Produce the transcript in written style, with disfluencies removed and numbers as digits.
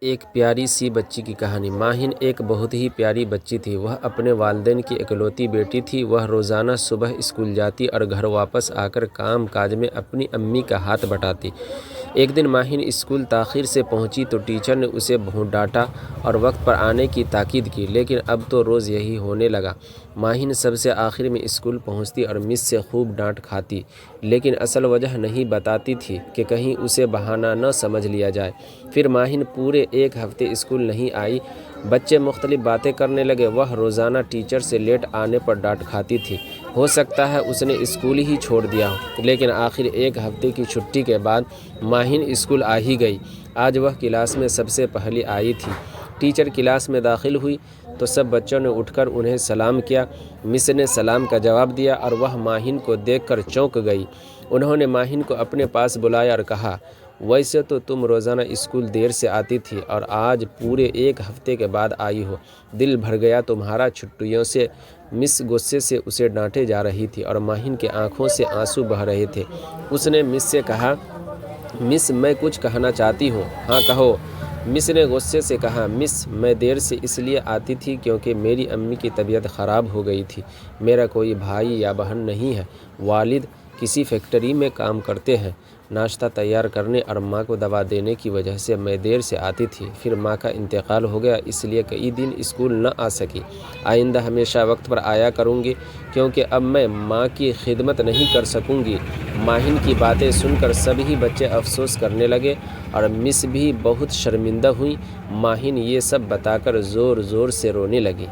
ایک پیاری سی بچی کی کہانی۔ ماہن ایک بہت ہی پیاری بچی تھی۔ وہ اپنے والدین کی اکلوتی بیٹی تھی۔ وہ روزانہ صبح اسکول جاتی اور گھر واپس آ کر کام کاج میں اپنی امی کا ہاتھ بٹاتی۔ ایک دن ماہن اسکول تاخیر سے پہنچی تو ٹیچر نے اسے بہت ڈانٹا اور وقت پر آنے کی تاکید کی، لیکن اب تو روز یہی ہونے لگا۔ ماہن سب سے آخر میں اسکول پہنچتی اور مس سے خوب ڈانٹ کھاتی، لیکن اصل وجہ نہیں بتاتی تھی کہ کہیں اسے بہانہ نہ سمجھ لیا جائے۔ پھر ماہن پورے ایک ہفتے اسکول نہیں آئی۔ بچے مختلف باتیں کرنے لگے۔ وہ روزانہ ٹیچر سے لیٹ آنے پر ڈانٹ کھاتی تھی۔ ہو سکتا ہے اس نے اسکول ہی چھوڑ دیا ہو، لیکن آخر ایک ہفتے کی چھٹی کے بعد ماہن اسکول آ ہی گئی۔ آج وہ کلاس میں سب سے پہلے آئی تھی۔ ٹیچر کلاس میں داخل ہوئی تو سب بچوں نے اٹھ کر انہیں سلام کیا۔ مس نے سلام کا جواب دیا اور وہ ماہن کو دیکھ کر چونک گئی۔ انہوں نے ماہن کو اپنے پاس بلایا اور کہا، ویسے تو تم روزانہ اسکول دیر سے آتی تھی اور آج پورے ایک ہفتے کے بعد آئی ہو۔ دل بھر گیا تمہارا چھٹیوں سے۔ مس غصے سے اسے ڈانٹے جا رہی تھی اور ماہن کی آنکھوں سے آنسو بہہ رہے تھے۔ اس نے مس سے کہا، مس میں کچھ کہنا چاہتی ہوں۔ ہاں کہو، مس نے غصے سے کہا۔ مس میں دیر سے اس لیے آتی تھی کیونکہ میری امی کی طبیعت خراب ہو گئی تھی۔ میرا کوئی بھائی یا بہن نہیں ہے۔ والد کسی فیکٹری میں کام کرتے ہیں۔ ناشتہ تیار کرنے اور ماں کو دوا دینے کی وجہ سے میں دیر سے آتی تھی۔ پھر ماں کا انتقال ہو گیا، اس لیے کئی دن اسکول نہ آ سکی۔ آئندہ ہمیشہ وقت پر آیا کروں گی کیونکہ اب میں ماں کی خدمت نہیں کر سکوں گی۔ ماہن کی باتیں سن کر سبھی بچے افسوس کرنے لگے اور مس بھی بہت شرمندہ ہوئیں۔ ماہن یہ سب بتا کر زور زور سے رونے لگی۔